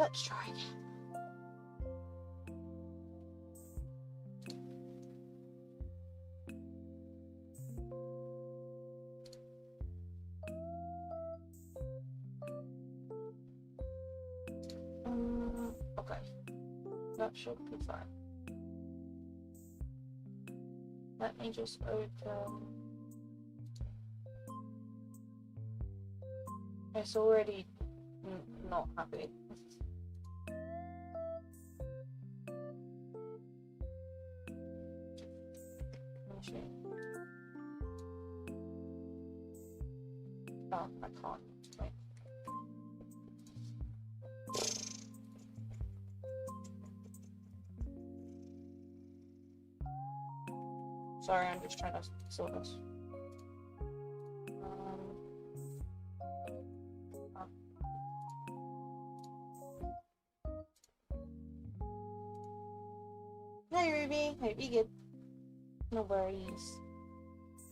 Let's try again. Okay, that should be fine. Let me just open. It's already not happy. Oh, I can't. Wait. Sorry, I'm just trying to sort this. Hi, Ruby. Hope you good. No worries.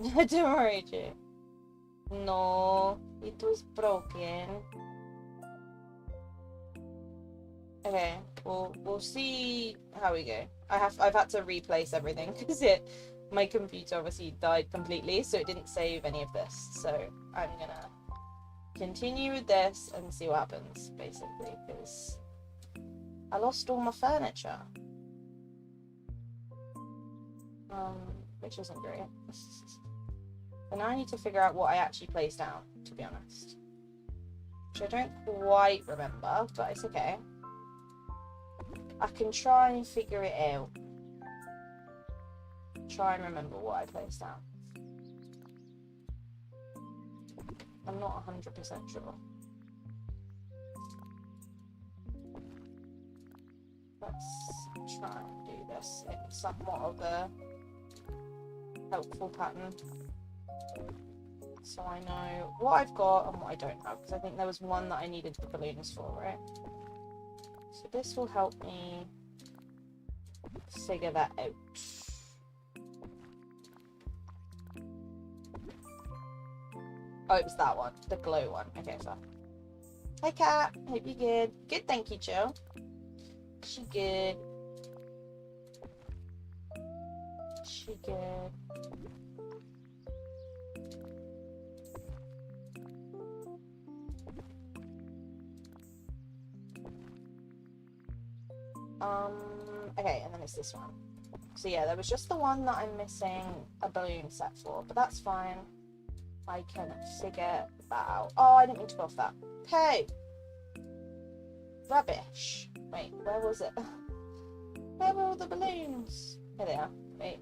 Don't worry, Jay. No, it was broken. Okay, we'll see how we go. I've had to replace everything because my computer obviously died completely, so it didn't save any of this. So I'm gonna continue with this and see what happens, basically, because I lost all my furniture. Which isn't great. And now I need to figure out what I actually placed down, to be honest. Which I don't quite remember, but it's okay. I can try and figure it out. Try and remember what I placed down. I'm not 100% sure. Let's try and do this in somewhat of a helpful pattern. So I know what I've got and what I don't have, because I think there was one that I needed the balloons for, right? So this will help me figure that out. Oh, it was that one, the glow one. Okay, so. Hi, Kat. Hope you're good. Good, thank you, Jill. She good. She good. Okay, and then it's this one. So yeah, there was just the one that I'm missing a balloon set for, but that's fine. I can figure that out. Oh, I didn't mean to go off that. Hey! Rubbish. Wait, where was it? Where were all the balloons? Here they are. Wait.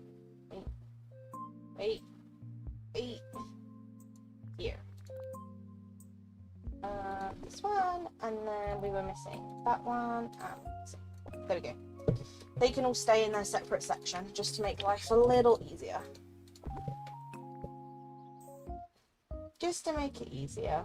Here. This one, and then we were missing that one, and there we go. They can all stay in their separate section, just to make life a little easier. Just to make it easier.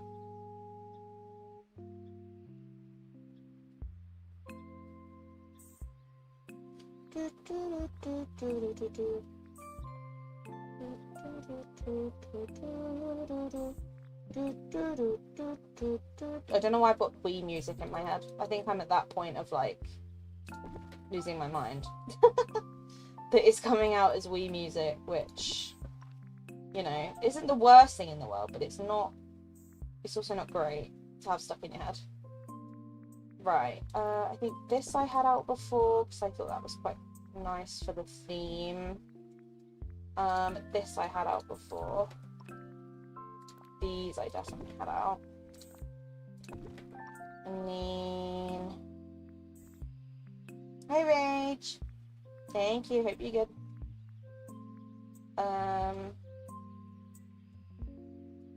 I don't know why I put Wii music in my head. I think I'm at that point of like losing my mind. That is coming out as Wii music, which, you know, isn't the worst thing in the world, but it's also not great to have stuck in your head. Right, I think this I had out before because I thought that was quite nice for the theme. This I had out before. These I definitely had out. And then... Hi, Rage! Thank you, hope you're good.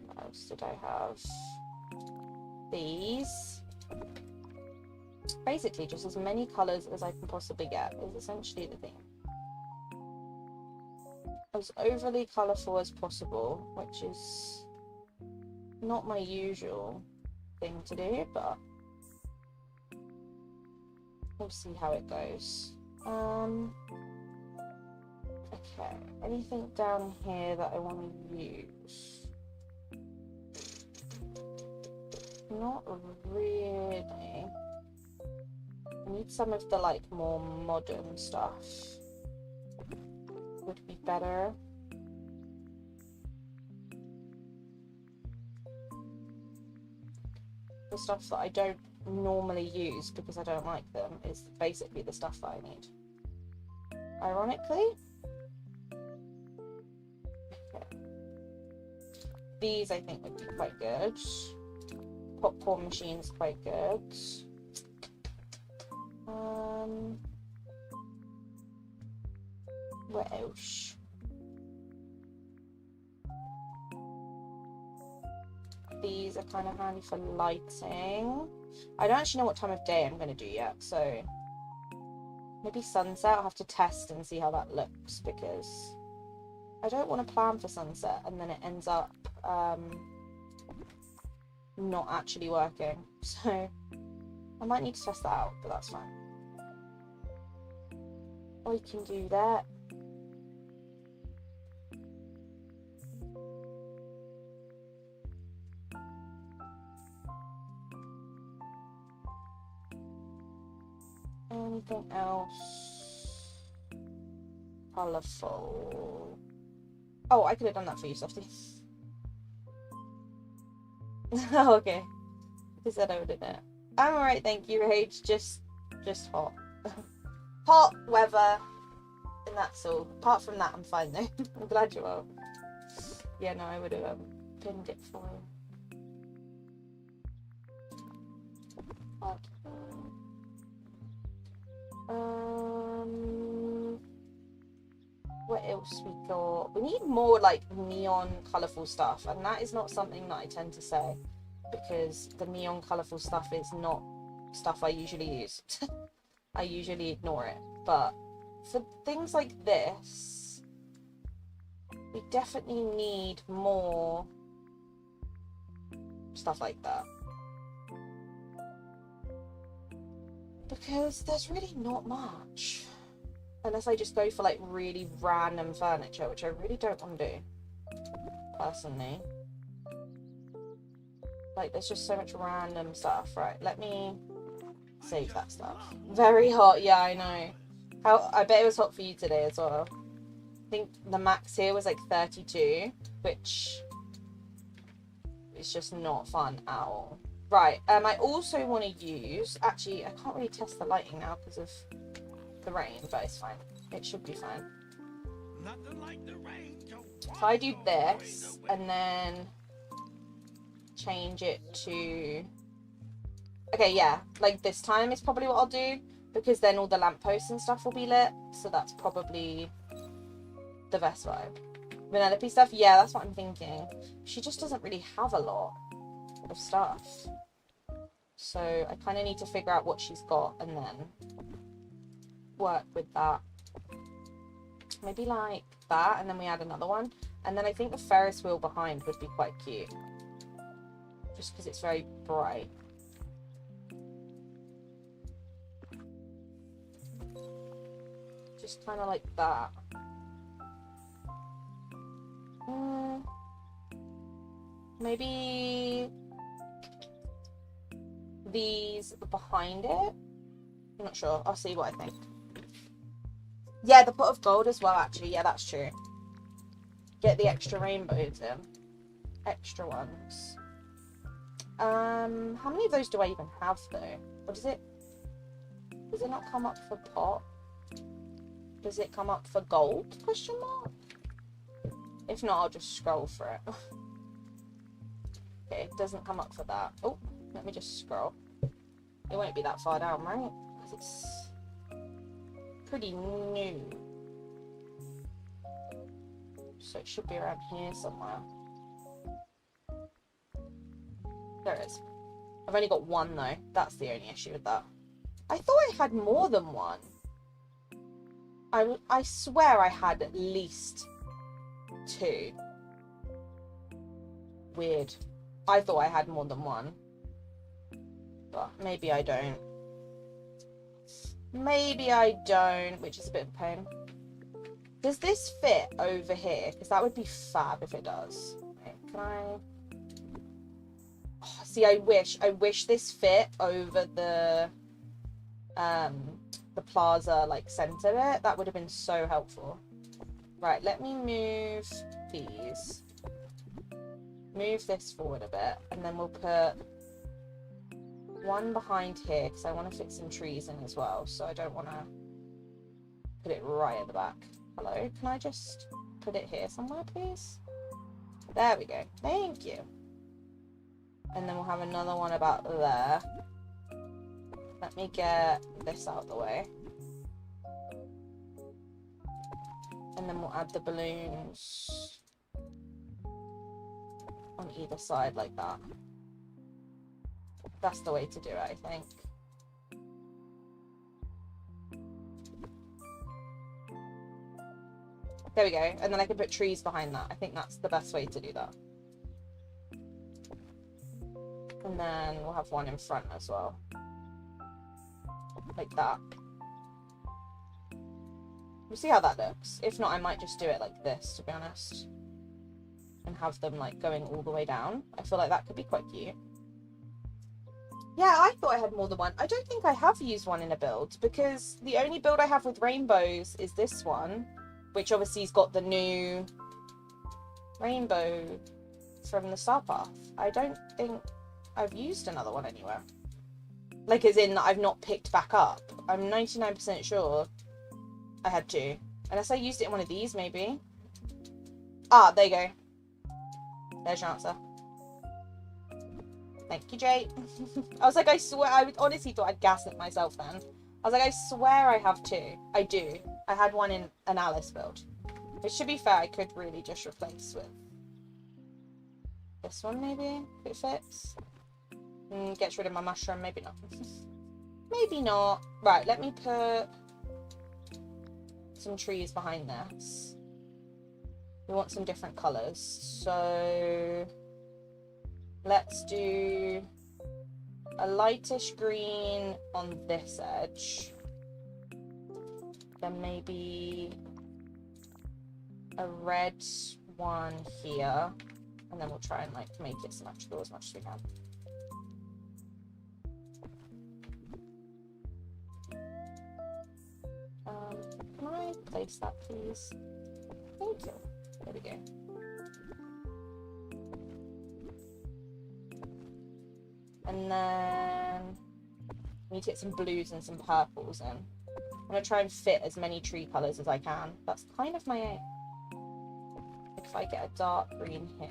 What else did I have? These. Basically, just as many colours as I can possibly get is essentially the thing. As overly colourful as possible, which is not my usual thing to do, but we'll see how it goes. Okay, anything down here that I want to use? Not really. I need some of the like more modern stuff. Would be better. The stuff that I don't normally use because I don't like them is basically the stuff that I need. Ironically. Okay. These I think would be quite good. Popcorn machine's quite good. What else? These are kind of handy for lighting. I don't actually know what time of day I'm going to do yet, so maybe sunset. I'll have to test and see how that looks, because I don't want to plan for sunset and then it ends up not actually working. So I might need to test that out, but that's fine. I can do that. Anything else colourful? Oh, I could have done that for you, Softie. Oh, okay. I said I would have done it. I'm alright, thank you, Rage. Just hot. Hot weather, and that's all. Apart from that, I'm fine though. I'm glad you are. Yeah, no, I would have pinned it for him. What else we got? We need more like neon colourful stuff, and that is not something that I tend to say, because the neon colourful stuff is not stuff I usually use. I usually ignore it, but for things like this, we definitely need more stuff like that, because there's really not much. Unless I just go for like really random furniture, which I really don't want to do, personally. Like, there's just so much random stuff. Right, let me save that stuff. Very hot, yeah, I know. I bet it was hot for you today as well. I think the max here was like 32, which is just not fun at all. Right, I also want to use, actually, I can't really test the lighting now because of the rain, but it's fine. It should be fine. If I do this and then change it to, okay, yeah, like this time is probably what I'll do, because then all the lampposts and stuff will be lit, so that's probably the best vibe. Vanellope stuff, yeah, that's what I'm thinking. She just doesn't really have a lot of stuff, so I kind of need to figure out what she's got and then work with that. Maybe like that, and then we add another one, and then I think the Ferris wheel behind would be quite cute, just because it's very bright. Just kind of like that. Maybe these behind it. I'm not sure. I'll see what I think. Yeah, the pot of gold as well, actually. Yeah, that's true. Get the extra rainbows in. Extra ones. How many of those do I even have, though? Or does it not come up for pot? Does it come up for gold? Question mark? If not, I'll just scroll for it. Okay, it doesn't come up for that. Oh, let me just scroll. It won't be that far down, right? Because it's pretty new. So it should be around here somewhere. There it is. I've only got one though. That's the only issue with that. I thought I had more than one. I swear I had at least 2. Weird. I thought I had more than one. But maybe I don't. Maybe I don't, which is a bit of a pain. Does this fit over here? Because that would be fab if it does. Okay, can I... Oh, see, I wish this fit over the the plaza like center bit. That would have been so helpful. Right, let me move these. Move this forward a bit, and then we'll put one behind here because I want to fit some trees in as well, so I don't want to put it right at the back. Hello, can I just put it here somewhere, please? There we go. Thank you. And then we'll have another one about there. Let me get this out of the way. And then we'll add the balloons on either side like that. That's the way to do it, I think. There we go. And then I can put trees behind that. I think that's the best way to do that. And then we'll have one in front as well. Like that. We'll see how that looks. If not, I might just do it like this, to be honest. And have them like going all the way down. I feel like that could be quite cute. Yeah, I thought I had more than one. I don't think I have used one in a build, because the only build I have with rainbows is this one, which obviously has got the new rainbow from the Star Path. I don't think I've used another one anywhere. Like, as in that I've not picked back up. I'm 99% sure I had two. Unless I used it in one of these, maybe. Ah, there you go. There's your answer. Thank you, Jay. I was like, I swear, I honestly thought I'd gaslit myself then. I was like, I swear I have two. I do. I had one in an Alice build. Which, to be fair, I could really just replace with this one, maybe, if it fits. Gets rid of my mushroom, maybe not. Maybe not. Right, let me put some trees behind this. We want some different colours. So let's do a lightish green on this edge. Then maybe a red one here. And then we'll try and like make it symmetrical as much as we can. Can I place that, please? Thank you. There we go. And then we need to get some blues and some purples in. I'm going to try and fit as many tree colours as I can. That's kind of my aim. If I get a dark green here.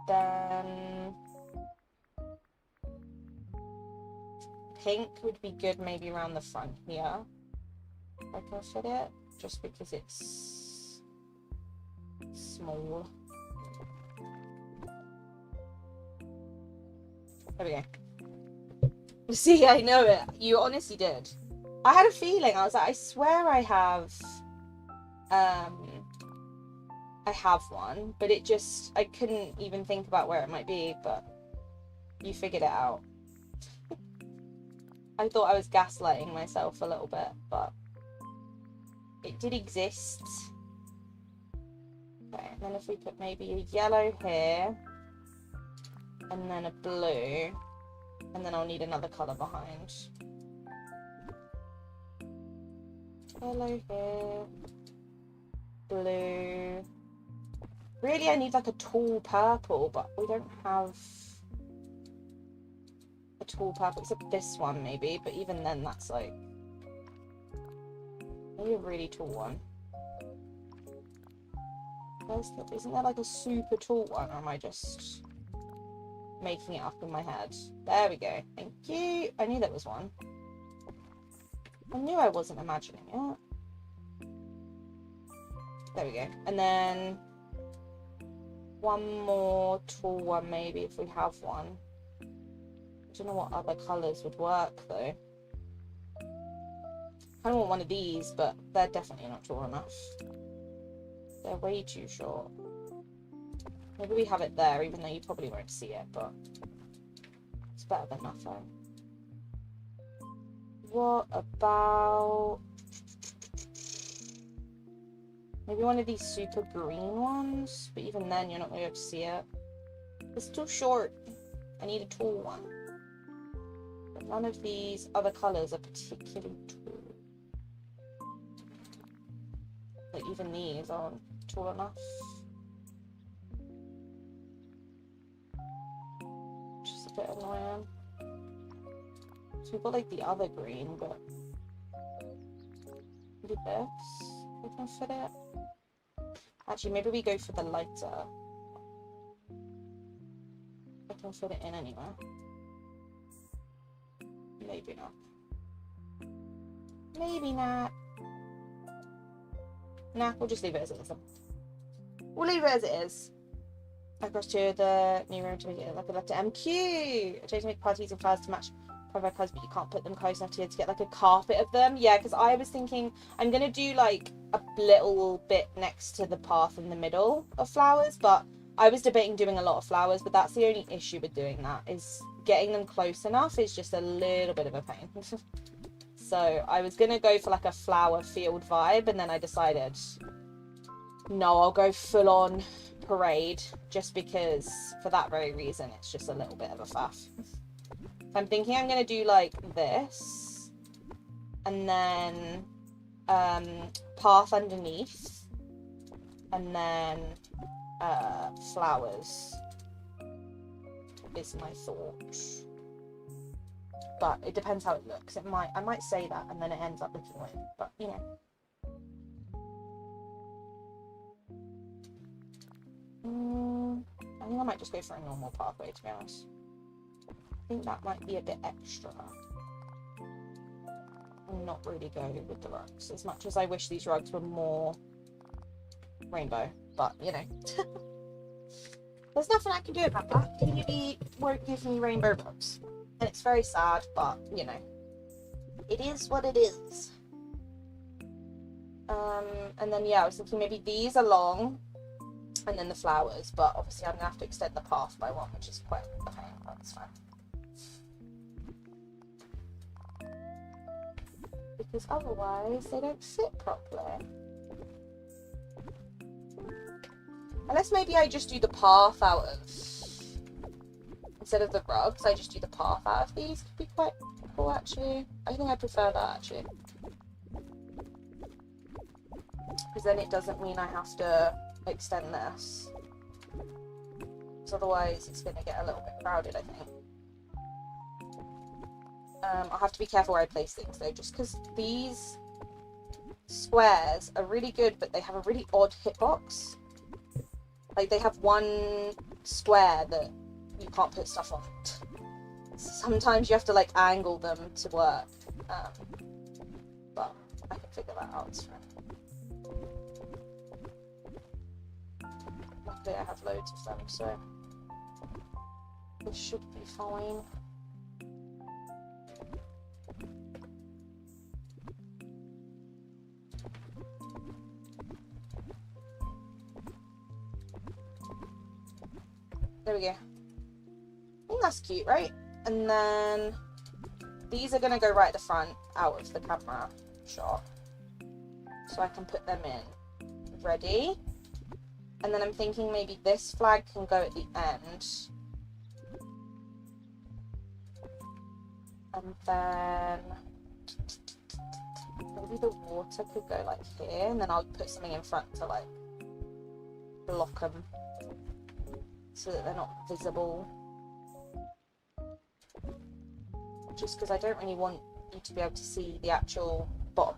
Then pink would be good maybe around the front here. If I can fit it. Just because it's small. There we go. See, I know it. You honestly did. I had a feeling. I was like, I swear I have one, but it just, I couldn't even think about where it might be, but you figured it out. I thought I was gaslighting myself a little bit, but it did exist. Okay, and then if we put maybe a yellow here, and then a blue, and then I'll need another colour behind. Yellow here, blue. Really, I need like a tall purple, but we don't have a tall purple, except this one maybe, but even then that's like maybe a really tall one. Isn't there like a super tall one, or am I just making it up in my head? There we go. Thank you. I knew there was one. I knew I wasn't imagining it. There we go. And then one more tall one maybe, if we have one. I don't know what other colours would work though. I don't want one of these, but they're definitely not tall enough. They're way too short. Maybe we have it there, even though you probably won't see it, but it's better than nothing. What about maybe one of these super green ones? But even then, you're not going to be able to see it. It's too short. I need a tall one. But none of these other colours are particularly tall. Like even these aren't tall enough. Which is a bit annoying. So we've got like the other green, but maybe this, we can fit it. Actually, maybe we go for the lighter. I can fit it in anywhere. Maybe not. Maybe not. Nah, we'll just leave it as it is. We'll leave it as it is. Across to the new room to make it like a letter M. Cute! I tried to make parties and flowers to match private colours, but you can't put them close enough to get like a carpet of them. Yeah, because I was thinking I'm gonna do like a little bit next to the path in the middle of flowers, but I was debating doing a lot of flowers, but that's the only issue with doing that, is getting them close enough is just a little bit of a pain. So I was gonna go for like a flower field vibe, and then I decided no, I'll go full on parade, just because for that very reason it's just a little bit of a faff. I'm thinking I'm gonna do like this, and then path underneath, and then flowers is my thought. But it depends how it looks. I might say that and then it ends up looking weird, but you know. I think I might just go for a normal pathway, to be honest. I think that might be a bit extra. And not really go with the rugs, as much as I wish these rugs were more rainbow, but you know. There's nothing I can do about that. Kibby won't give me rainbow rugs. And it's very sad, but you know. It is what it is. And then yeah, I was thinking maybe these along, and then the flowers, but obviously I'm gonna have to extend the path by one, which is quite a pain, but it's fine. Because otherwise they don't fit properly. Unless maybe I just do the path out of, instead of the rugs, I just do the path out of these. Could be quite cool actually. I think I prefer that actually. Because then it doesn't mean I have to extend this. Because otherwise it's going to get a little bit crowded, I think. I'll have to be careful where I place things though, just because these squares are really good, but they have a really odd hitbox. Like they have one square that you can't put stuff on. Sometimes you have to like angle them to work. But I can figure that out, it's fine. Luckily I have loads of them, so this should be fine. There we go. I think that's cute, right? And then these are going to go right at the front, out of the camera shot. So I can put them in. Ready? And then I'm thinking maybe this flag can go at the end. And then maybe the water could go like here, and then I'll put something in front to like block them so that they're not visible. Just because I don't really want you to be able to see the actual bottom.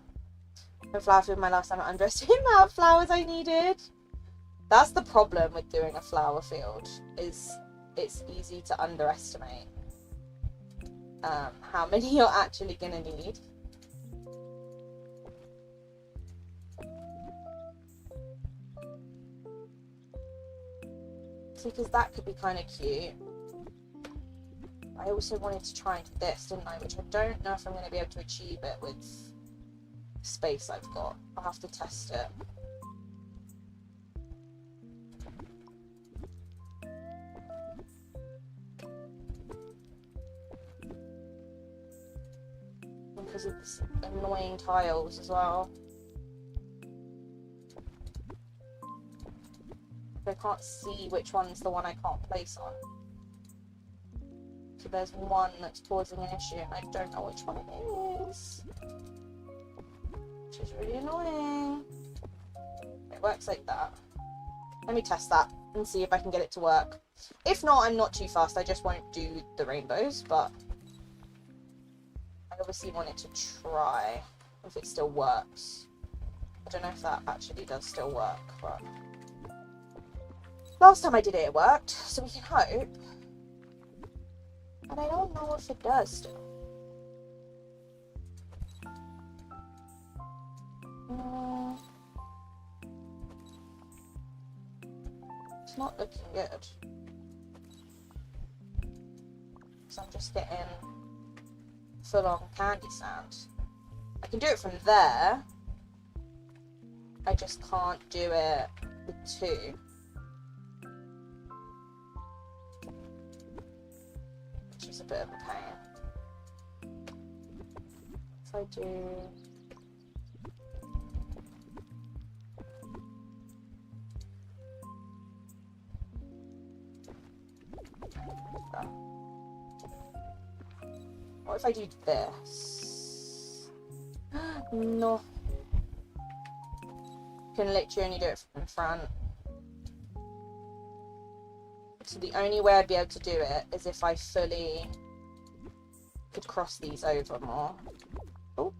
The flower field, my last time I underestimated the amount of flowers I needed. That's the problem with doing a flower field, is it's easy to underestimate how many you're actually going to need. See, because that could be kind of cute. I also wanted to try and do this, didn't I? Which I don't know if I'm going to be able to achieve it with space I've got. I'll have to test it. Because of this annoying tiles as well. I can't see which one's the one I can't place on. So there's one that's causing an issue, and I don't know which one it is. Which is really annoying. It works like that. Let me test that and see if I can get it to work. If not, I'm not too fast. I just won't do the rainbows, but I obviously wanted to try if it still works. I don't know if that actually does still work, but last time I did it, it worked, so we can hope. But I don't know if it does still. It's not looking good. So I'm just getting full-on candy sand. I can do it from there. I just can't do it with two. Which is a bit of a pain. If I do... that. What if I do this? No. You can literally only do it from front. So the only way I'd be able to do it is if I fully could cross these over more. Oh.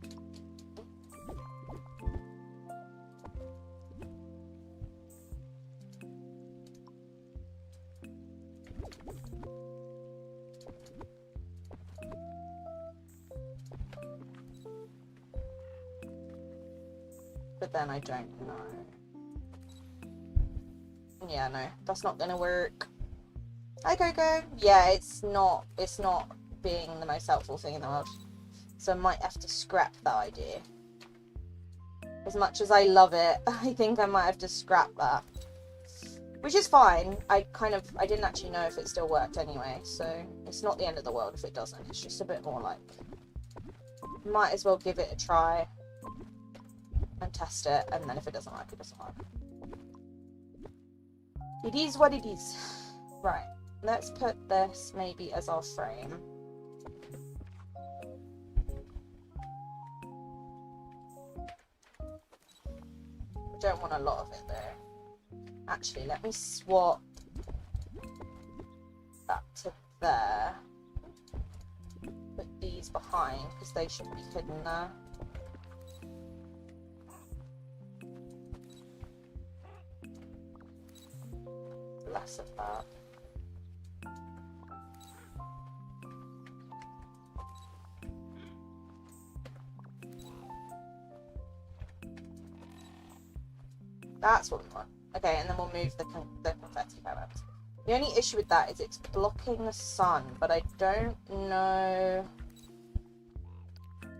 But then I don't know. Yeah, no, that's not gonna work. Hi, Coco. Yeah, it's not being the most helpful thing in the world. So I might have to scrap that idea. As much as I love it, I think I might have to scrap that. Which is fine. I didn't actually know if it still worked anyway, so it's not the end of the world if it doesn't. It's just a bit more like, might as well give it a try and test it, and then if it doesn't work, it doesn't work. It is what it is. Right, let's put this maybe as our frame. I don't want a lot of it though. Actually, let me swap that to there. Put these behind, because they should be hidden there. Less of that. That's what we want. Okay, and then we'll move the confetti cannons. The only issue with that is it's blocking the sun, but I don't know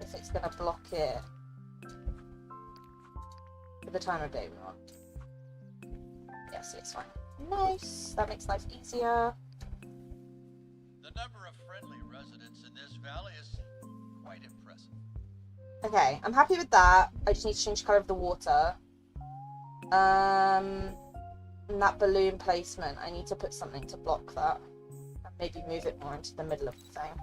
if it's going to block it for the time of day we want. Yes, it's fine. Nice. That makes life easier. The number of friendly residents in this valley is quite impressive. Okay, I'm happy with that. I just need to change the colour of the water. And that balloon placement, I need to put something to block that. And maybe move it more into the middle of the thing.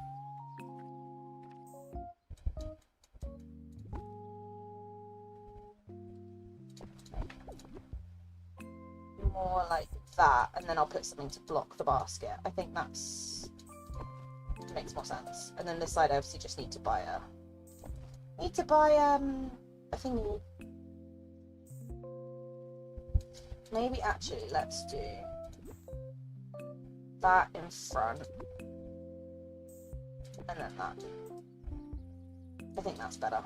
More like that, and then I'll put something to block the basket. I think that's makes more sense. And then this side I obviously just need to buy a thingy. Maybe actually let's do that in front and then that. I think that's better.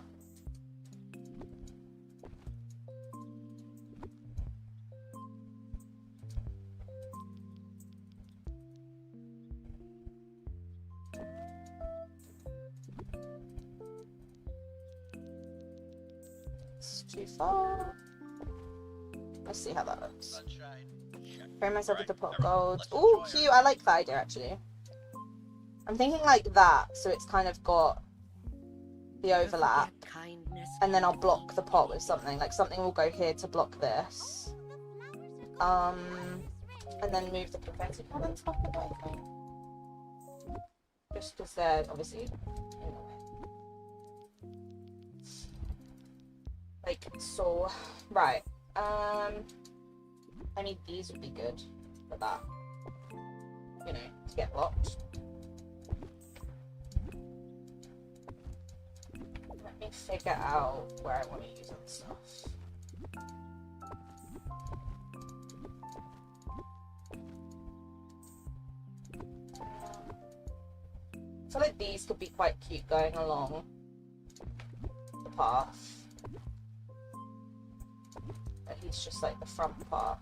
It's too far. Let's see how that looks. Frame myself with the pot gold. Oh, cute. I like that idea, actually. I'm thinking like that, so it's kind of got the overlap. And then I'll block the pot with something. Like, something will go here to block this. And then move the confetti cannons up a bit, I think. Just because they're obviously in the way. Like, so, right. I mean, these would be good for that. You know, to get blocked. Let me figure out where I want to use other stuff. I feel like these could be quite cute going along the path. At least just like the front part.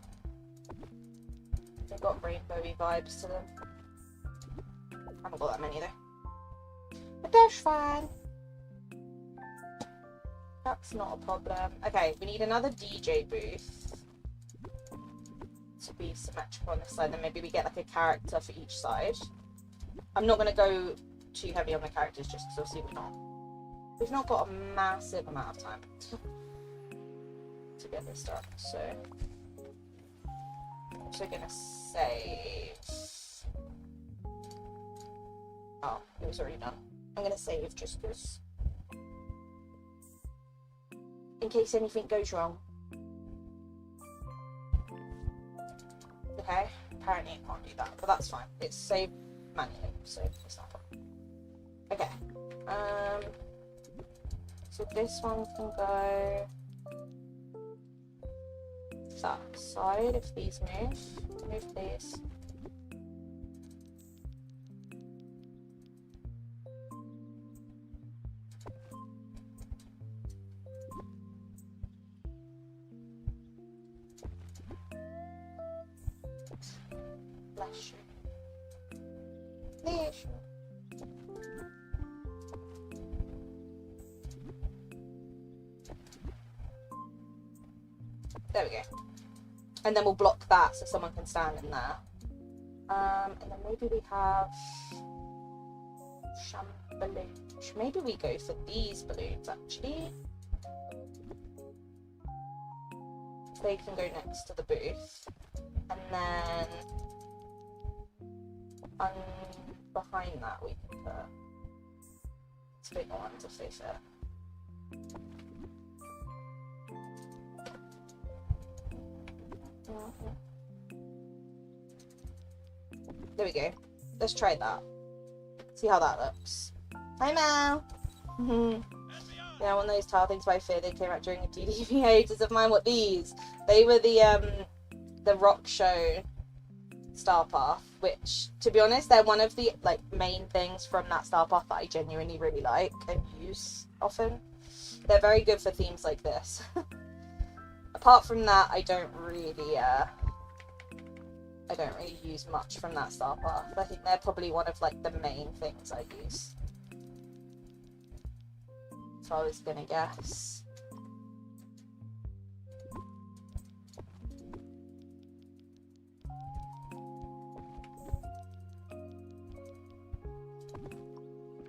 They've got rainbowy vibes to them. I haven't got that many though. But that's fine. That's not a problem. Okay, we need another DJ booth to be symmetrical on this side. Then maybe we get like a character for each side. I'm not going to go too heavy on the characters just because obviously we've not got a massive amount of time to get this done. So I'm also going to save. Oh, it was already done. I'm going to save just because, in case anything goes wrong. Okay, apparently it can't do that, but that's fine. It's saved manually, so it's not a problem. Okay, so this one can go that side if these move these. Bless you. Bless you. There we go. And then we'll block that so someone can stand in there. And then maybe we have balloons. Maybe we go for these balloons actually. They can go next to the booth. And then behind that we can put bigger ones if they fit. There we go. Let's try that. See how that looks. Hi, Mal. Yeah, one of those tile things by Fear. They came out during a DDV hiatus of mine. What these? They were the rock show star path, which, to be honest, they're one of the like main things from that star path that I genuinely really like and use often. They're very good for themes like this. Apart from that, I don't really use much from that star path. I think they're probably one of like the main things I use. So I was gonna guess.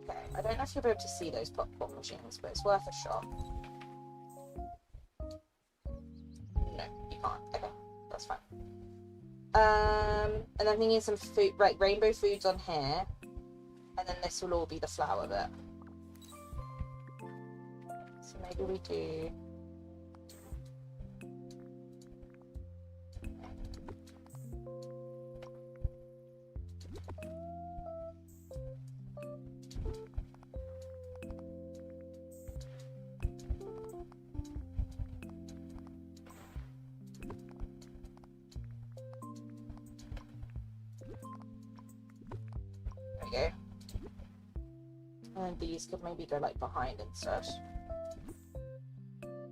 Okay, I don't know if you'll be able to see those popcorn machines, but it's worth a shot. No, you can't. Okay, that's fine. And I'm thinking some food, right, rainbow foods on here, and then this will all be the flower bit. So maybe we do. Go. And then these could maybe go like behind instead,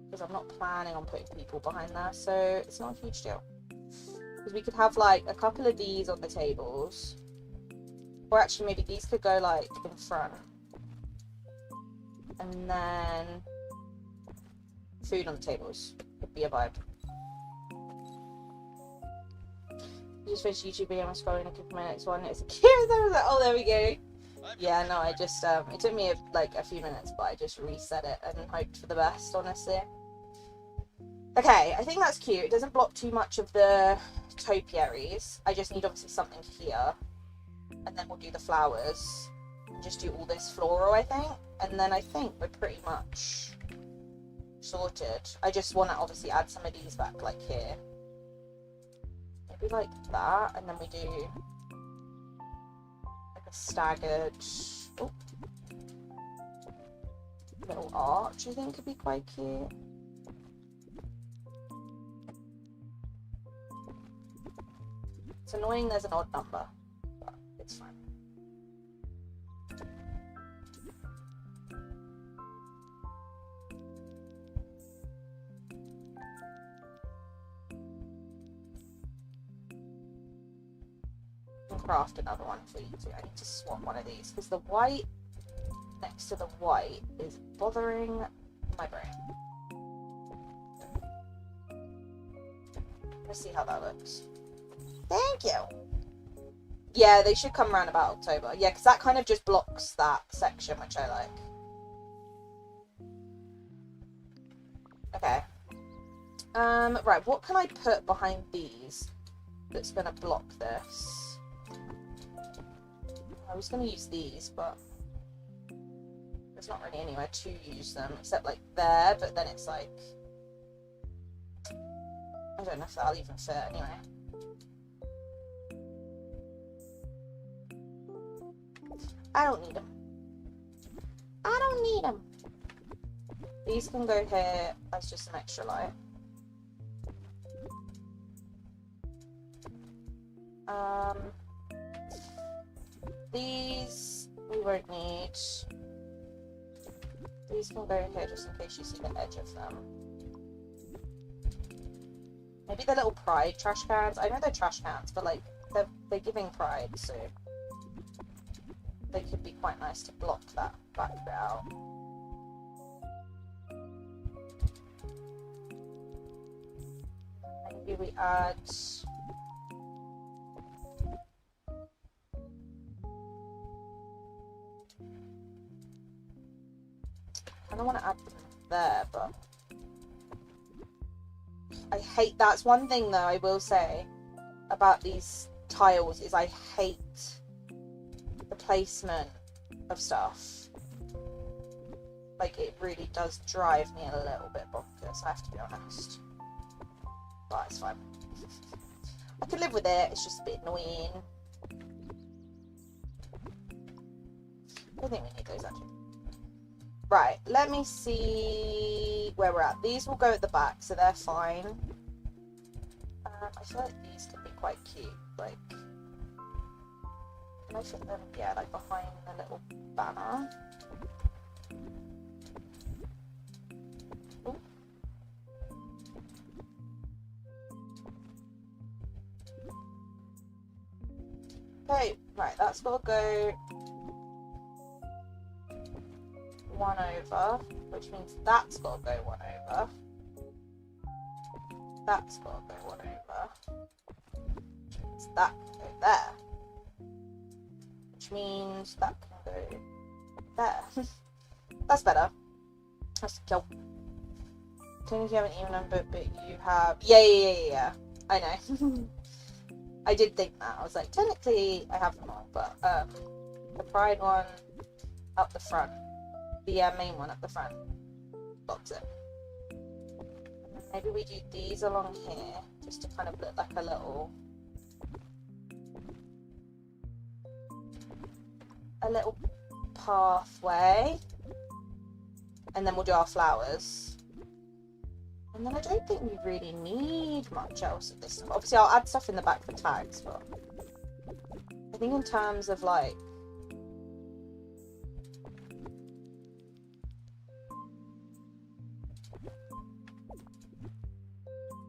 because I'm not planning on putting people behind there, so it's not a huge deal. Because we could have like a couple of these on the tables, or actually maybe these could go like in front, and then food on the tables would be a vibe. Just finished YouTube video, I'm scrolling, I clicked my next one, it's a cute, I was like, oh, there we go. Yeah, no, I just, it took me like a few minutes, but I just reset it and hoped for the best, honestly. Okay, I think that's cute. It doesn't block too much of the topiaries. I just need obviously something here, and then we'll do the flowers. just do all this floral, I think. And then I think we're pretty much sorted. I just want to obviously add some of these back, like here. Maybe like that, and then we do like a staggered little arch, I think could be quite cute. It's annoying there's an odd number, but it's fine. Craft another one for you too. I need to swap one of these because the white next to the white is bothering my brain. Let's see how that looks. Thank you. Yeah, they should come around about October. Yeah, because that kind of just blocks that section, which I like. Okay. Right, what can I put behind these that's going to block this? I was going to use these, but there's not really anywhere to use them except like there, but then it's like, I don't know if that'll even fit anyway. I don't need them. I don't need them. These can go here as just an extra light. These we won't need. These can go here just in case you see the edge of them. Maybe the little pride trash cans. I know they're trash cans, but like they're giving pride, so they could be quite nice to block that back bit out. Maybe we add I don't want to add them there, but I hate, that's one thing though I will say about these tiles is I hate the placement of stuff. Like it really does drive me a little bit bonkers, I have to be honest. But it's fine. I could live with it, it's just a bit annoying. I don't think we need those actually. Right, let me see where we're at. These will go at the back, so they're fine. I feel like these could be quite cute. Like, can I fit them? Yeah, like behind the little banner. Ooh. Okay, right, that's got to go one over, which means that's got to go one over. That's got to go one over. Which means that can go there. Which means that can go there. That's better. That's cool. Technically you haven't even numbered, but you have... Yeah. I know. I did think that. I was like, technically I have them all, but the pride one up the front. The main one at the front blocks it. And then maybe we do these along here just to kind of look like a little pathway, and then we'll do our flowers. And then I don't think we really need much else at this time. Obviously I'll add stuff in the back for tags, but I think in terms of like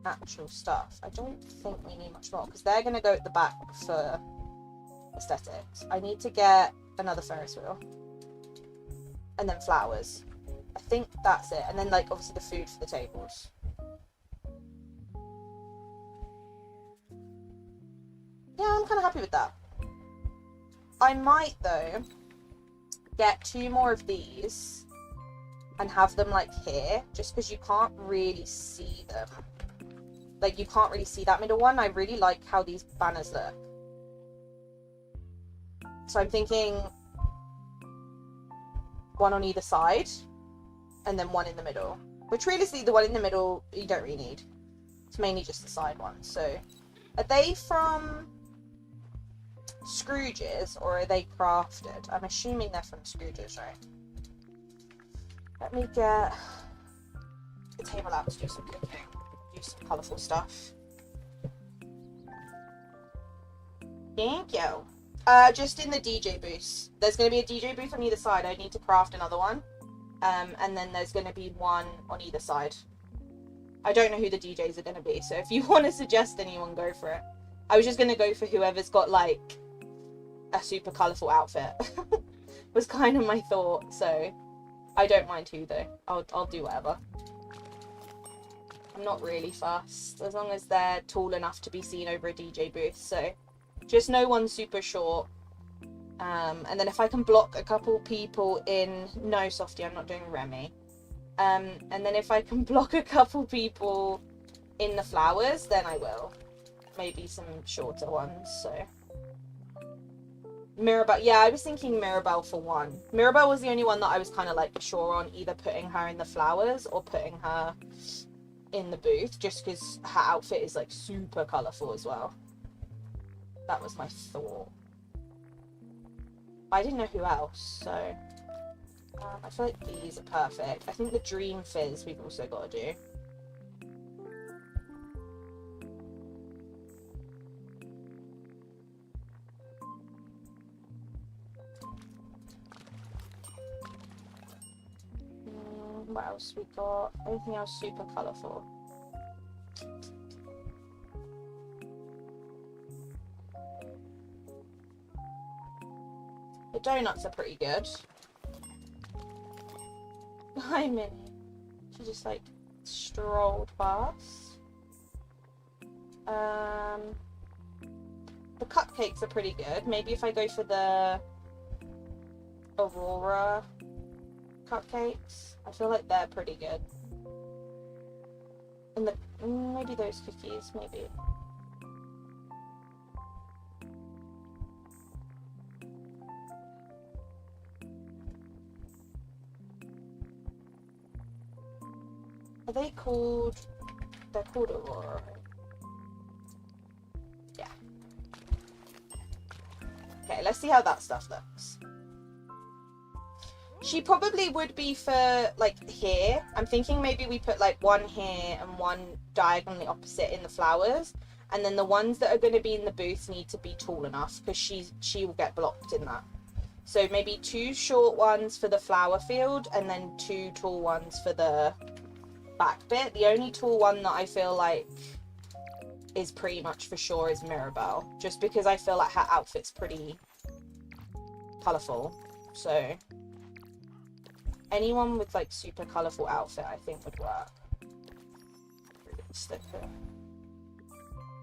actual stuff, I don't think we need much more because they're going to go at the back for aesthetics. I need to get another Ferris wheel and then flowers. I think that's it, and then like obviously the food for the tables. Yeah, I'm kind of happy with that. I might though get 2 more of these and have them like here, just because you can't really see them. Like, you can't really see that middle one. I really like how these banners look. So I'm thinking one on either side, and then one in the middle. Which realistically, the one in the middle you don't really need. It's mainly just the side ones. So, are they from Scrooge's or are they crafted? I'm assuming they're from Scrooge's, right? Let me get the table out to do some cooking, do some colourful stuff. Thank you. Just in the DJ booth. There's going to be a DJ booth on either side. I need to craft another one. And then there's going to be one on either side. I don't know who the DJs are going to be, so if you want to suggest anyone, go for it. I was just going to go for whoever's got, like, a super colourful outfit. Was kind of my thought, so I don't mind who, though. I'll do whatever. I'm not really fussed, as long as they're tall enough to be seen over a DJ booth, so just no one super short. And then if I can block a couple people in... No, Softy, I'm not doing Remy. And then if I can block a couple people in the flowers, then I will. Maybe some shorter ones, so... Mirabelle. Yeah, I was thinking Mirabelle for one. Mirabelle was the only one that I was kind of, like, sure on either putting her in the flowers or putting her in the booth, just because her outfit is, like, super colourful as well. That was my thought. I didn't know who else, so I feel like these are perfect. I think the Dream Fizz we've also got to do. What else we got? Anything else super colourful? The donuts are pretty good. Hi, Minnie. She just, like, strolled past. The cupcakes are pretty good. Maybe if I go for the Aurora cupcakes. I feel like they're pretty good. And the maybe those cookies, maybe. Are they called... They're called Aurora. Yeah. Okay, let's see how that stuff looks. She probably would be for, like, here. I'm thinking maybe we put, like, one here and one diagonally opposite in the flowers. And then the ones that are going to be in the booth need to be tall enough, because she will get blocked in that. So maybe 2 short ones for the flower field, and then 2 tall ones for the back bit. The only tall one that I feel like is pretty much for sure is Mirabelle, just because I feel like her outfit's pretty colourful. So anyone with, like, super colourful outfit I think would work.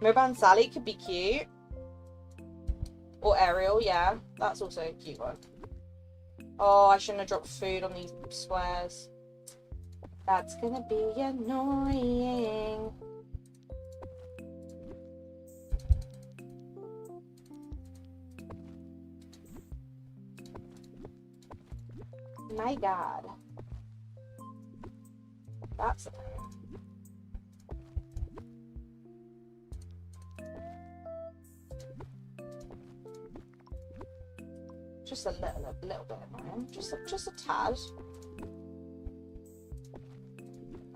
Mirabelle and Sally could be cute. Or Ariel, yeah, that's also a cute one. Oh, I shouldn't have dropped food on these squares. That's gonna be annoying. My God. That's a pain. Just a little bit annoying. Just a tad.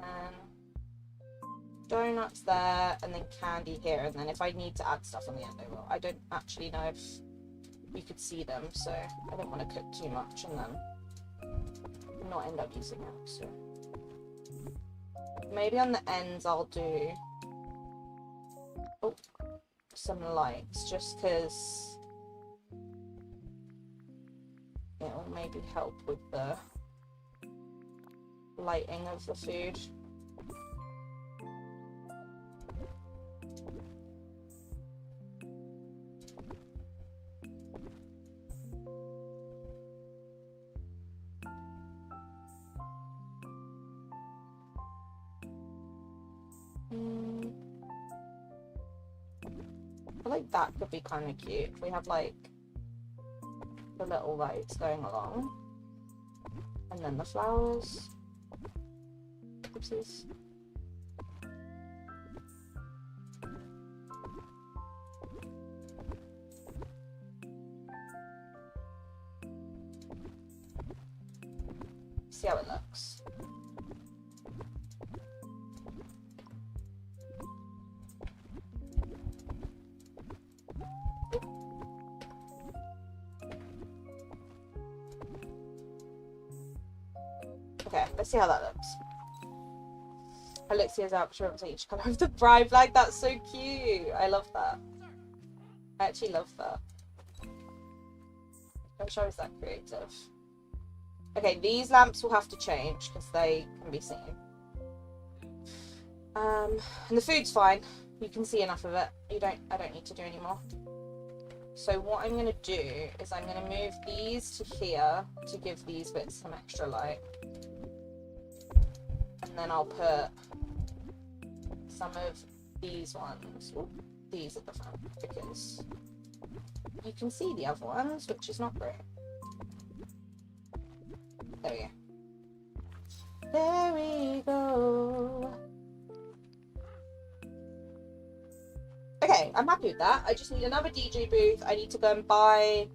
And donuts there, and then candy here, and then if I need to add stuff on the end, I will. I don't actually know if you could see them, so I don't want to cook too much and then not end up using it. So maybe on the ends I'll do some lights, just because it will maybe help with the lighting of the food. I feel like that could be kind of cute if we have, like, the little lights going along. And then the flowers. Oopsies. See how it looks. Okay, let's see how that looks. Alexia's outfit represents each colour of the bride flag. That's so cute. I love that. I actually love that. I'm sure I was that creative. Okay, these lamps will have to change because they can be seen. And the food's fine. You can see enough of it. I don't need to do any more. So what I'm gonna do is I'm gonna move these to here to give these bits some extra light. And then I'll put some of these ones, these at the front, because you can see the other ones, which is not great. There we go. There we go. Okay, I'm happy with that. I just need another DJ booth. I need to go and buy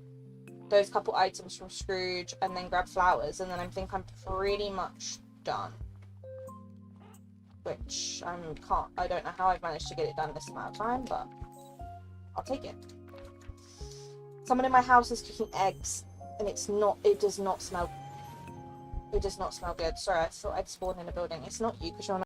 those couple items from Scrooge and then grab flowers, and then I think I'm pretty much done. Which I don't know how I've managed to get it done this amount of time, but I'll take it. Someone in my house is cooking eggs, and it does not smell good. Sorry, I thought I'd spawned in a building. It's not you, because you're not